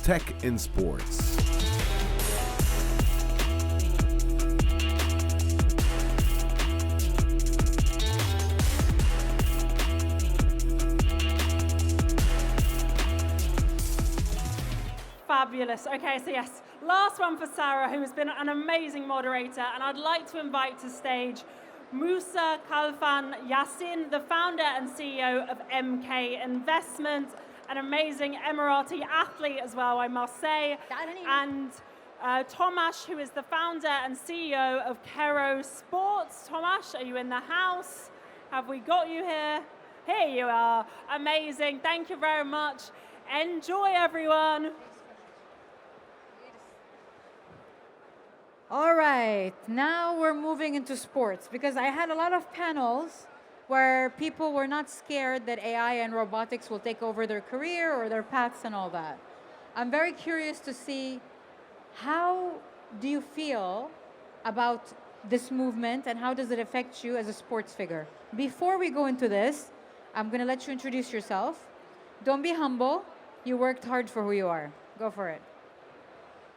Tech in Sports. Fabulous. Okay, so yes, last one for Sara, who has been an amazing moderator, and I'd like to invite to stage Musa, Khalfan, Yasin, the founder and CEO of MK Investment, an amazing Emirati athlete as well, I must say, and Tomash, who is the founder and CEO of Kero Sports. Tomash, are you in the house? Have we got you here? Here you are. Amazing. Thank you very much. Enjoy, everyone. All right, now we're moving into sports because I had a lot of panels where people were not scared that AI and robotics will take over their career or their paths and all that. I'm very curious to see, how do you feel about this movement and how does it affect you as a sports figure? Before we go into this, I'm going to let you introduce yourself. Don't be humble. You worked hard for who you are. Go for it.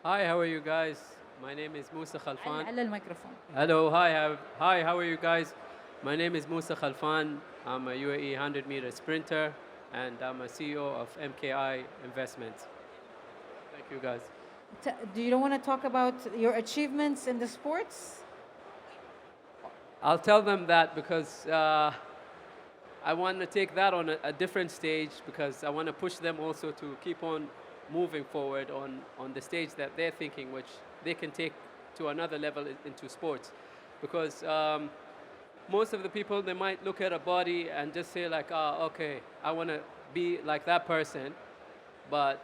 Hi, how are you guys? My name is Musa Khalfan. Microphone. Hello, hi, how are you guys? My name is Musa Khalfan. I'm a UAE 100-meter sprinter, and I'm a CEO of MKI Investments. Thank you, guys. Do you don't want to talk about your achievements in the sports? I'll tell them that because I want to take that on a different stage because I want to push them also to keep on moving forward on the stage that they're thinking, which they can take to another level into sports. Because most of the people, they might look at a body and just say like, okay, I want to be like that person, but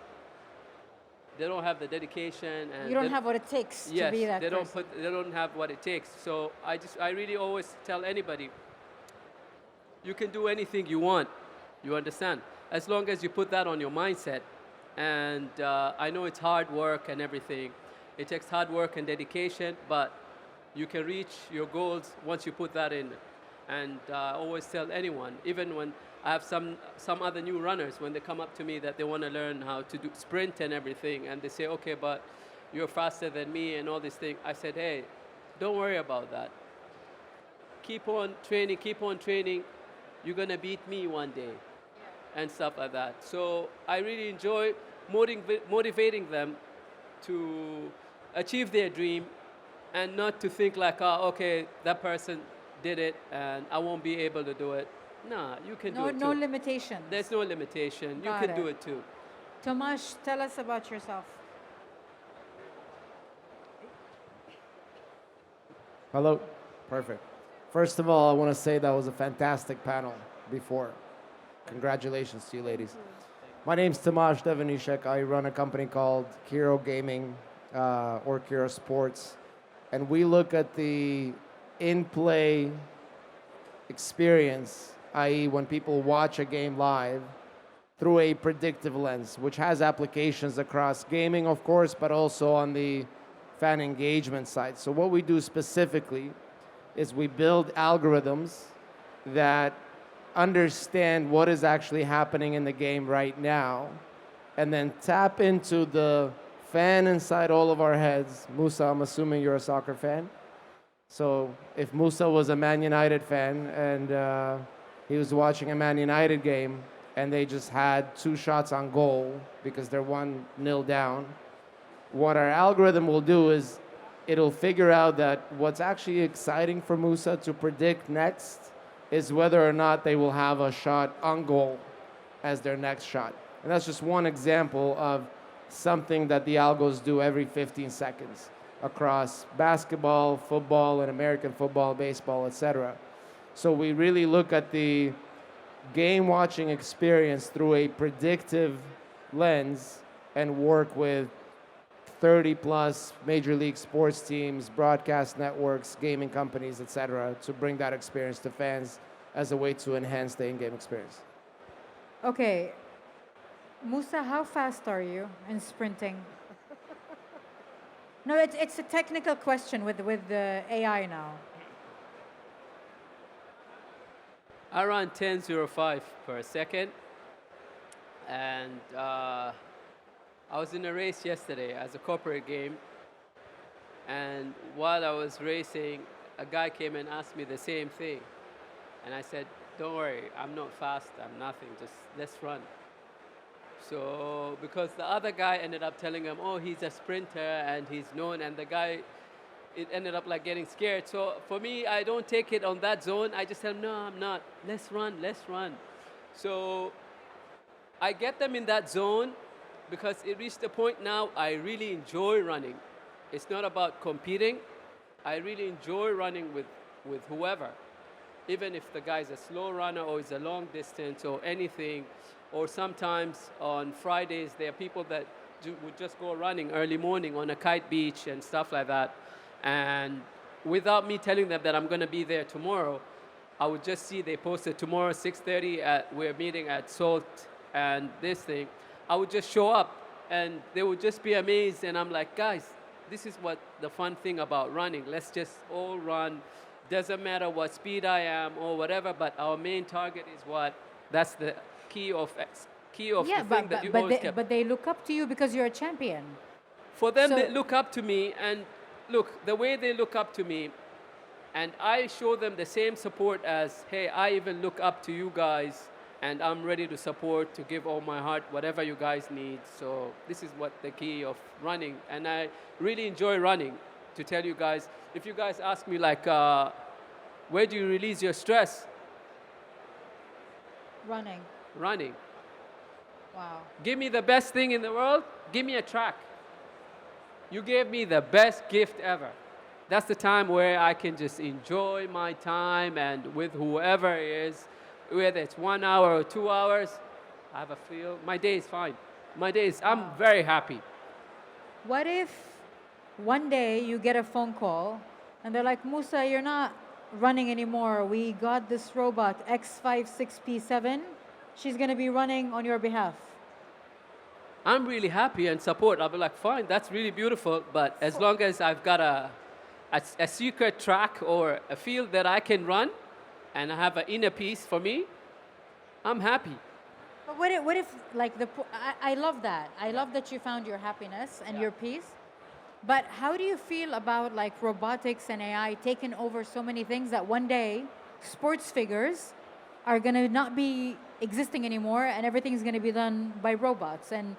they don't have the dedication. And you don't have what it takes to be that person. They don't have what it takes. So I really always tell anybody, you can do anything you want, you understand? As long as you put that on your mindset. And I know it's hard work and everything. It takes hard work and dedication, but you can reach your goals once you put that in. And I always tell anyone, even when I have some other new runners, when they come up to me that they want to learn how to do sprint and everything, and they say, okay, but you're faster than me and all these things. I said, hey, don't worry about that. Keep on training. You're going to beat me one day. And stuff like that. So I really enjoy motivating them to achieve their dream and not to think like, okay, that person did it and I won't be able to do it. Nah, you can do it too. No limitations. There's no limitation. You can do it too. Tomash, tell us about yourself. Hello. Perfect. First of all, I want to say that was a fantastic panel before. Congratulations to you, ladies. My name's Tomash Devenishek. I run a company called Kero Gaming or Kero Sports. And we look at the in-play experience, i.e. when people watch a game live, through a predictive lens, which has applications across gaming, of course, but also on the fan engagement side. So what we do specifically is we build algorithms that understand what is actually happening in the game right now, and then tap into the fan inside all of our heads. Musa, I'm assuming you're a soccer fan. So if Musa was a Man United fan and he was watching a Man United game and they just had 2 shots on goal because they're 1-0 down, what our algorithm will do is it'll figure out that what's actually exciting for Musa to predict next is whether or not they will have a shot on goal as their next shot. And that's just one example of something that the algos do every 15 seconds across basketball, football, and American football, baseball, etc. So we really look at the game watching experience through a predictive lens and work with 30+ major league sports teams, broadcast networks, gaming companies, etc., to bring that experience to fans as a way to enhance the in-game experience. Okay, Musa, how fast are you in sprinting? No, it's a technical question with the AI now. I run 10.05 per second, and I was in a race yesterday as a corporate game, and while I was racing, a guy came and asked me the same thing. And I said, don't worry, I'm not fast, I'm nothing, just let's run. So, because the other guy ended up telling him, oh, he's a sprinter and he's known, and the guy, it ended up like getting scared. So for me, I don't take it on that zone. I just tell him, no, I'm not. Let's run, let's run. So I get them in that zone because it reached a point now I really enjoy running. It's not about competing. I really enjoy running with whoever. Even if the guy's a slow runner or is a long distance or anything, or sometimes on Fridays there are people that would just go running early morning on a kite beach and stuff like that. And without me telling them that I'm going to be there tomorrow, I would just see they posted tomorrow 6:30 we're meeting at Salt and this thing. I would just show up and they would just be amazed, and I'm like, guys, this is what the fun thing about running. Let's just all run. Doesn't matter what speed I am or whatever, but our main target is what? That's the key of the thing that you always kept. But they look up to you because you're a champion. For them, So- they look up to me, and look, the way they look up to me, and I show them the same support as, hey, I even look up to you guys, and I'm ready to support, to give all my heart, whatever you guys need. So this is what the key of running, and I really enjoy running. To tell you guys, if you guys ask me like, where do you release your stress? Running. Running. Wow. Give me the best thing in the world, give me a track. You gave me the best gift ever. That's the time where I can just enjoy my time and with whoever it is, whether it's 1 hour or 2 hours, I have a feel, my day is fine. My day is, I'm very happy. What if one day you get a phone call and they're like, Musa, you're not running anymore. We got this robot, X56P7. She's going to be running on your behalf. I'm really happy and support. I'll be like, fine, that's really beautiful, but as long as I've got a secret track or a field that I can run and I have an inner peace for me, I'm happy. But what if like, I love that. I love that you found your happiness and your peace. But how do you feel about like robotics and AI taking over so many things that one day sports figures are going to not be existing anymore and everything's going to be done by robots, and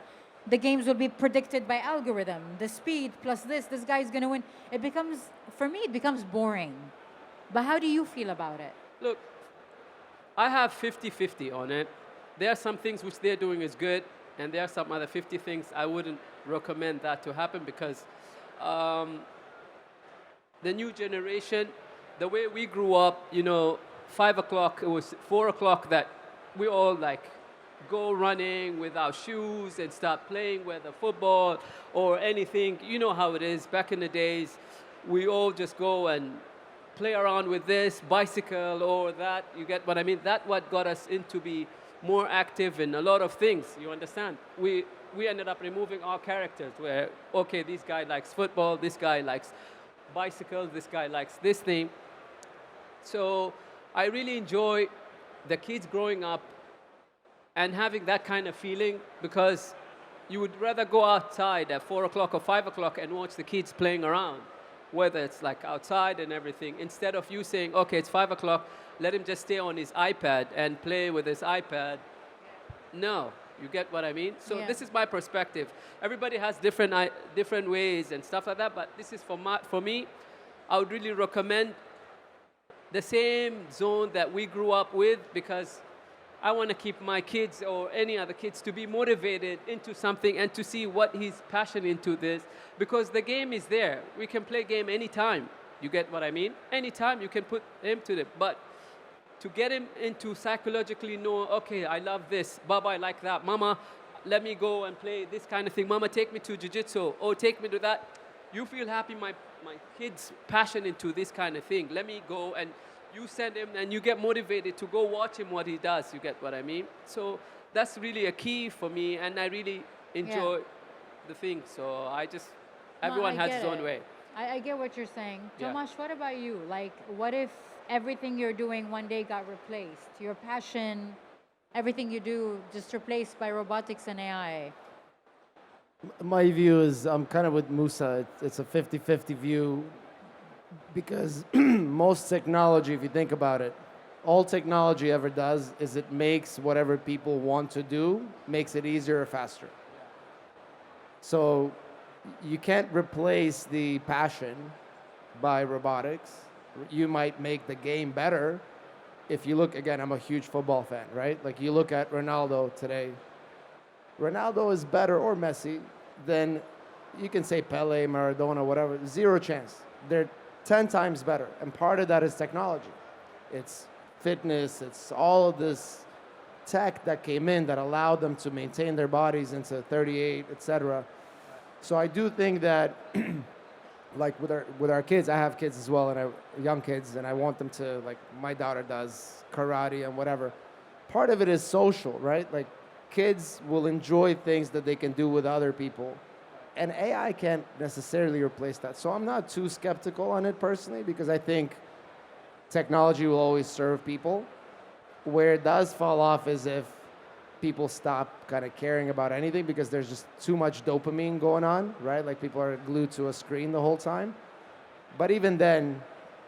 the games will be predicted by algorithm, the speed plus this guy's going to win. It becomes, for me, it becomes boring. But how do you feel about it? Look, I have 50-50 on it. There are some things which they're doing is good, and there are some other 50 things I wouldn't recommend that to happen because the new generation, the way we grew up, 5 o'clock, it was 4 o'clock that we all like go running with our shoes and start playing with the football or anything. You know how it is. Back in the days, we all just go and play around with this bicycle or that. You get what I mean? That's what got us into be more active in a lot of things. You understand? We ended up removing our characters where, okay, this guy likes football, this guy likes bicycles, this guy likes this thing. So I really enjoy the kids growing up and having that kind of feeling, because you would rather go outside at 4 o'clock or 5 o'clock and watch the kids playing around, whether it's like outside and everything, instead of you saying, okay, it's 5 o'clock, let him just stay on his iPad and play with his iPad. No, you get what I mean? So Yeah. this is my perspective. Everybody has different ways and stuff like that, but this is for me, I would really recommend the same zone that we grew up with, because I want to keep my kids or any other kids to be motivated into something and to see what he's passionate into this, because the game is there. We can play game anytime. You get what I mean? Anytime you can put him to it. But to get him into psychologically know, okay, I love this, Baba, I like that, Mama, let me go and play this kind of thing. Mama, take me to jiu-jitsu, or take me to that. You feel happy, my kid's passion into this kind of thing. Let me go, and you send him and you get motivated to go watch him what he does. You get what I mean? So that's really a key for me, and I really enjoy the thing. So everyone has his own way. I get what you're saying. Yeah. Tomash, what about you? Like, what if everything you're doing one day got replaced? Your passion, everything you do just replaced by robotics and AI? My view is I'm kind of with Musa. It's a 50-50 view because most technology, if you think about it, all technology ever does is it makes whatever people want to do, makes it easier or faster. So you can't replace the passion by robotics. You might make the game better. If you look, again, I'm a huge football fan, right? Like you look at Ronaldo today. Ronaldo is better, or Messi, than you can say Pele, Maradona, whatever. Zero chance. They're 10 times better. And part of that is technology. It's fitness, it's all of this tech that came in that allowed them to maintain their bodies into 38, etc. So I do think that, like with our kids, I have kids as well, and young kids, and I want them to, like my daughter does, karate and whatever. Part of it is social, right? Like kids will enjoy things that they can do with other people, and AI can't necessarily replace that. So I'm not too skeptical on it personally, because I think technology will always serve people. Where it does fall off is if people stop kind of caring about anything because there's just too much dopamine going on, right? Like people are glued to a screen the whole time. But even then,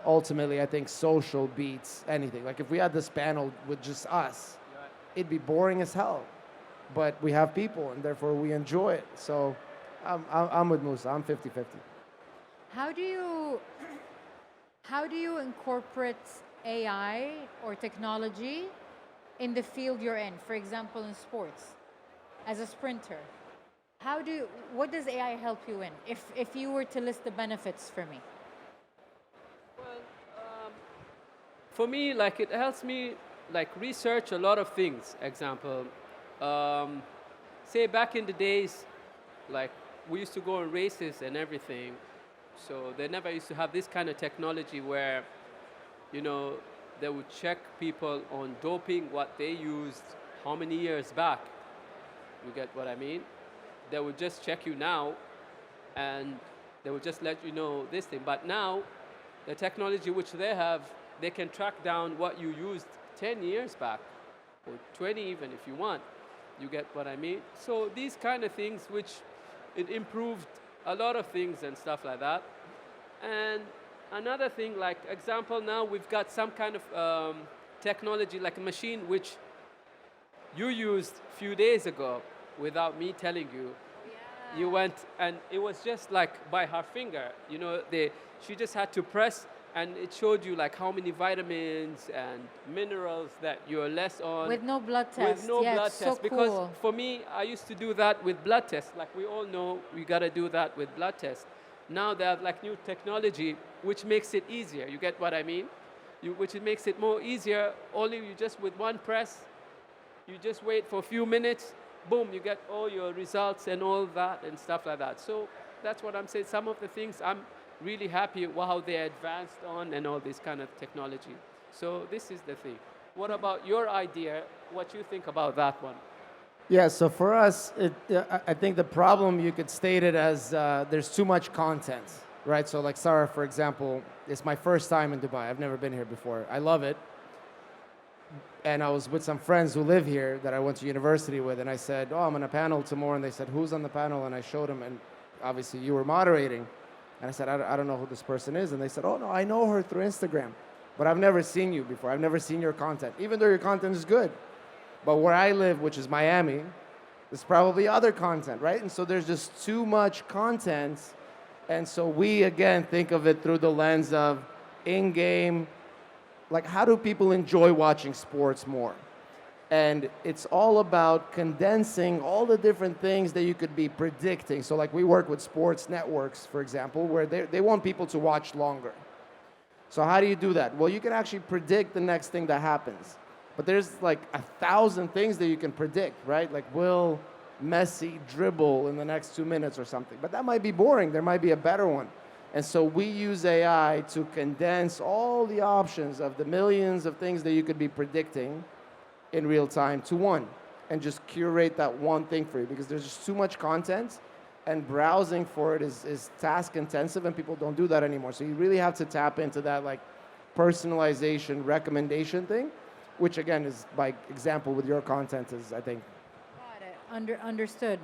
ultimately, I think social beats anything. Like if we had this panel with just us, it'd be boring as hell. But we have people, and therefore we enjoy it. So I'm with Musa. I'm 50-50. How do you incorporate AI or technology in the field you're in? For example, in sports, as a sprinter, what does AI help you in? If you were to list the benefits for me. Well, for me, like it helps me like research a lot of things. Example, say back in the days, like we used to go on races and everything. So they never used to have this kind of technology where, you know, they would check people on doping, what they used, how many years back. You get what I mean? They would just check you now, and they would just let you know this thing. But now, the technology which they have, they can track down what you used 10 years back, or 20 even if you want. You get what I mean? So these kind of things which it improved a lot of things and stuff like that. And another thing, like example, now we've got some kind of technology, like a machine which you used a few days ago without me telling you. Yeah. You went, and it was just like by her finger, you know, she just had to press, and it showed you like how many vitamins and minerals that you're less on. With no blood test. With no blood test. So because cool. For me, I used to do that with blood tests. Like we all know, we gotta do that with blood tests. Now they have like new technology which makes it easier. You get what I mean? Which it makes it more easier. Only you just with one press, you just wait for a few minutes, boom, you get all your results and all that and stuff like that. So that's what I'm saying. Some of the things I'm really happy how they advanced on and all this kind of technology. So this is the thing. What about your idea? What you think about that one? Yeah, so for us, I think the problem, you could state it as there's too much content, right? So like Sara, for example, it's my first time in Dubai. I've never been here before. I love it. And I was with some friends who live here that I went to university with, and I said, oh, I'm on a panel tomorrow. And they said, who's on the panel? And I showed them, and obviously you were moderating. And I said, I don't know who this person is. And they said, oh, no, I know her through Instagram. But I've never seen you before. I've never seen your content, even though your content is good. But where I live, which is Miami, there's probably other content, right? And so there's just too much content. And so we, again, think of it through the lens of in-game, like how do people enjoy watching sports more? And it's all about condensing all the different things that you could be predicting. So like we work with sports networks, for example, where they want people to watch longer. So how do you do that? Well, you can actually predict the next thing that happens. But there's like 1,000 things that you can predict, right? Like will Messi dribble in the next 2 minutes or something? But that might be boring. There might be a better one. And so we use AI to condense all the options of the millions of things that you could be predicting in real time to one, and just curate that one thing for you, because there's just too much content, and browsing for it is task intensive, and people don't do that anymore. So you really have to tap into that like personalization recommendation thing, which again is by example with your content is, I think. Got it. Understood.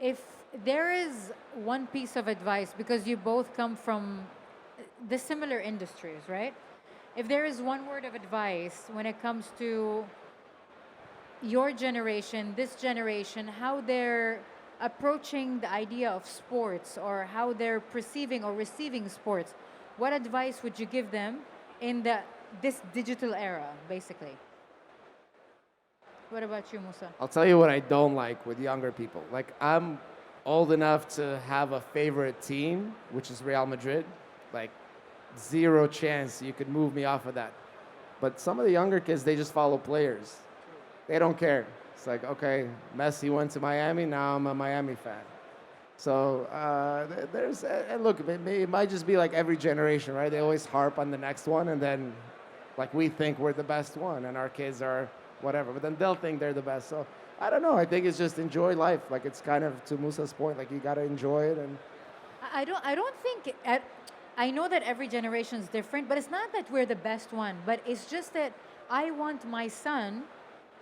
If there is one piece of advice, because you both come from the similar industries, right? If there is one word of advice when it comes to your generation, this generation, how they're approaching the idea of sports or how they're perceiving or receiving sports, what advice would you give them in this digital era, basically? What about you, Musa? I'll tell you what I don't like with younger people. Like, I'm old enough to have a favorite team, which is Real Madrid. Like, zero chance you could move me off of that. But some of the younger kids, they just follow players. They don't care. It's like, okay, Messi went to Miami, now I'm a Miami fan. So there's, and look, it might just be like every generation, right? They always harp on the next one, and then like we think we're the best one, and our kids are whatever, but then they'll think they're the best. So I don't know. I think it's just enjoy life. Like, it's kind of to Musa's point, like you gotta enjoy it. And I don't think, I know that every generation is different, but it's not that we're the best one, but it's just that I want my son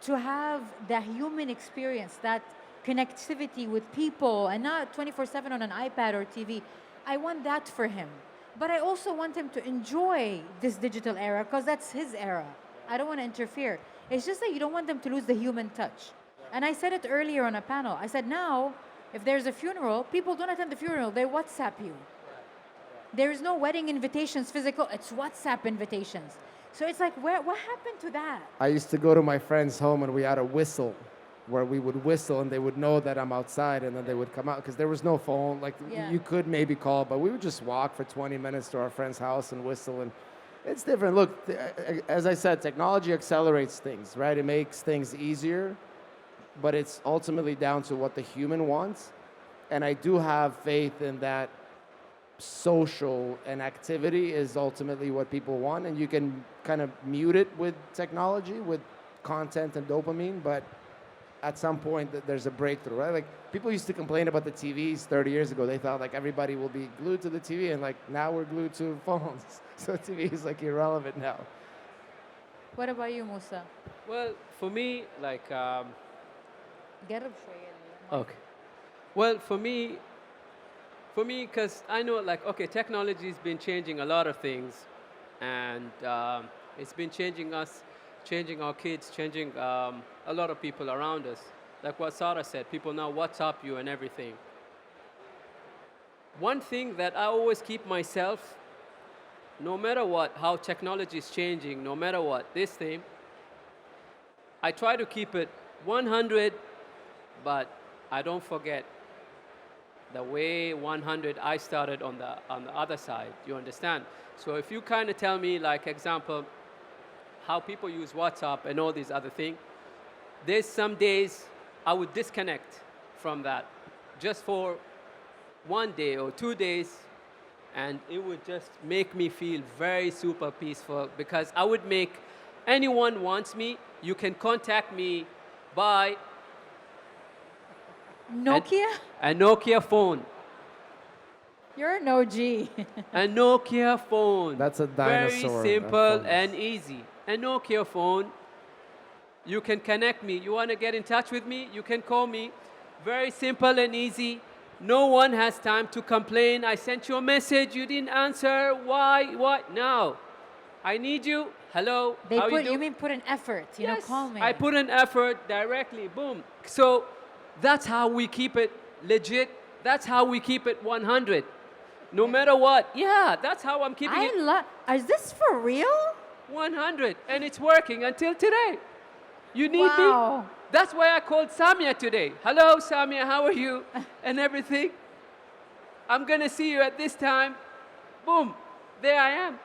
to have the human experience, that connectivity with people, and not 24/7 on an iPad or TV. I want that for him. But I also want him to enjoy this digital era because that's his era. I don't want to interfere. It's just that you don't want them to lose the human touch. And I said it earlier on a panel. I said, now, if there's a funeral, people don't attend the funeral, they WhatsApp you. There is no wedding invitations physical, it's WhatsApp invitations. So it's like, what happened to that? I used to go to my friend's home and we had a whistle where we would whistle and they would know that I'm outside, and then they would come out because there was no phone. Like, you could maybe call, but we would just walk for 20 minutes to our friend's house and whistle. And it's different. Look, as I said, technology accelerates things, right? It makes things easier, but it's ultimately down to what the human wants. And I do have faith in that social and activity is ultimately what people want, and you can kind of mute it with technology, with content and dopamine, but at some point there's a breakthrough, right? Like, people used to complain about the TVs 30 years ago. They thought like everybody will be glued to the TV, and like now we're glued to phones. So TV is like irrelevant now. What about you, Musa? Well, for me, like, Get up, okay. Well, for me, because I know, like, okay, technology's been changing a lot of things, and it's been changing us, changing our kids, changing a lot of people around us. Like what Sara said, people now WhatsApp you and everything. One thing that I always keep myself, no matter what, how technology is changing, no matter what, this thing, I try to keep it 100, but I don't forget the way 100 I started on the other side. You understand? So if you kind of tell me, like, example, how people use WhatsApp and all these other things, there's some days I would disconnect from that just for 1 day or 2 days, and it would just make me feel very super peaceful, because I would make anyone wants me, you can contact me by Nokia? a Nokia phone. You're an OG. A Nokia phone. That's a dinosaur. Very simple and easy. A Nokia phone. You can connect me. You want to get in touch with me? You can call me. Very simple and easy. No one has time to complain. I sent you a message. You didn't answer. Why? What? No. I need you. Hello. How you mean put an effort, you know, call me. I put an effort directly. Boom. So that's how we keep it legit. That's how we keep it 100. No matter what. Yeah, that's how I'm keeping it. Is this for real? 100. And it's working until today. You need Wow. me? That's why I called Samia today. Hello, Samia, how are you? And everything. I'm going to see you at this time. Boom. There I am.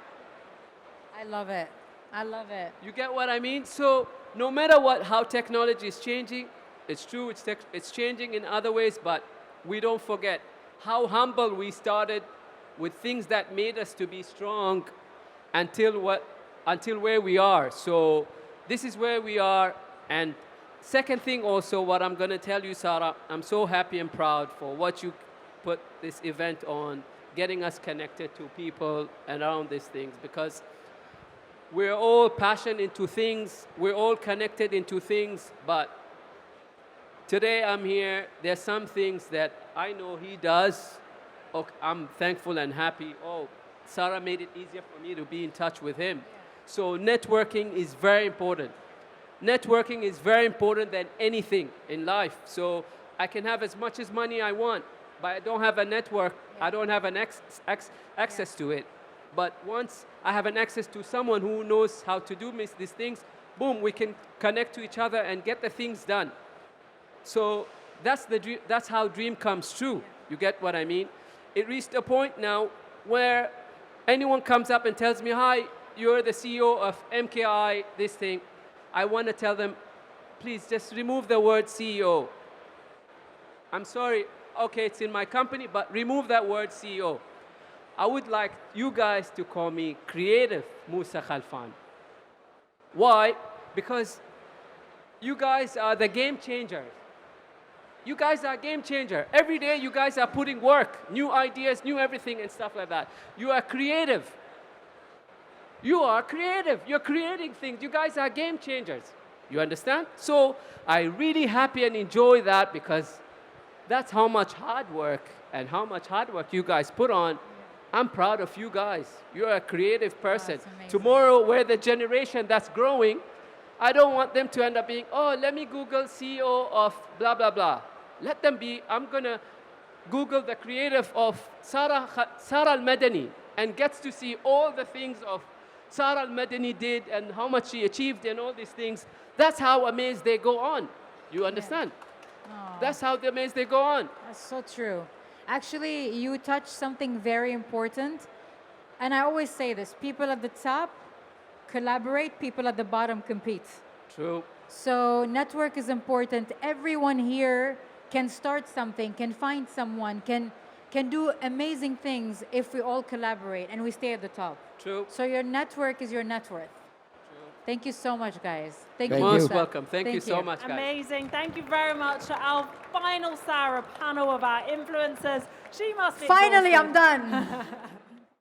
I love it. I love it. You get what I mean? So no matter what, how technology is changing, it's true, it's changing in other ways, but we don't forget how humble we started with things that made us to be strong until where we are. So this is where we are. And second thing also, what I'm going to tell you, Sara, I'm so happy and proud for what you put this event on, getting us connected to people around these things, because we're all passionate into things, we're all connected into things, but today I'm here. There's some things that I know he does. Oh, I'm thankful and happy. Oh, Sara made it easier for me to be in touch with him. So networking is very important. Networking is very important than anything in life. So I can have as much as money I want, but I don't have a network. I don't have an access to it. But once I have an access to someone who knows how to do these things, boom, we can connect to each other and get the things done. So that's the dream, that's how dream comes true. You get what I mean? It reached a point now where anyone comes up and tells me, hi, you're the CEO of MKI, this thing. I want to tell them, please just remove the word CEO. I'm sorry, okay, it's in my company, but remove that word CEO. I would like you guys to call me creative Musa Khalfan. Why? Because you guys are the game changers. You guys are game changer. Every day you guys are putting work, new ideas, new everything and stuff like that. You are creative. You are creative. You're creating things. You guys are game changers. You understand? So I'm really happy and enjoy that because that's how much hard work and how much hard work you guys put on. I'm proud of you guys. You're a creative person. Tomorrow, we're the generation that's growing. I don't want them to end up being, oh, let me Google CEO of blah, blah, blah. Let them be, I'm going to Google the creative of Sara al-Madani and gets to see all the things of Sara al-Madani did and how much she achieved and all these things. That's how amazed they go on. You understand? Aw. That's how amazed they go on. That's so true. Actually, you touched something very important. And I always say this, people at the top collaborate, people at the bottom compete. True. So network is important. Everyone here can start something, can find someone, can do amazing things if we all collaborate and we stay at the top. True. So your network is your net worth. Thank you so much, guys. Thank you. Thank Most Musa. welcome. Thank you so much, guys. Amazing. Thank you very much to our final Sara panel of our influencers. She must be Finally, I'm exhausted. done.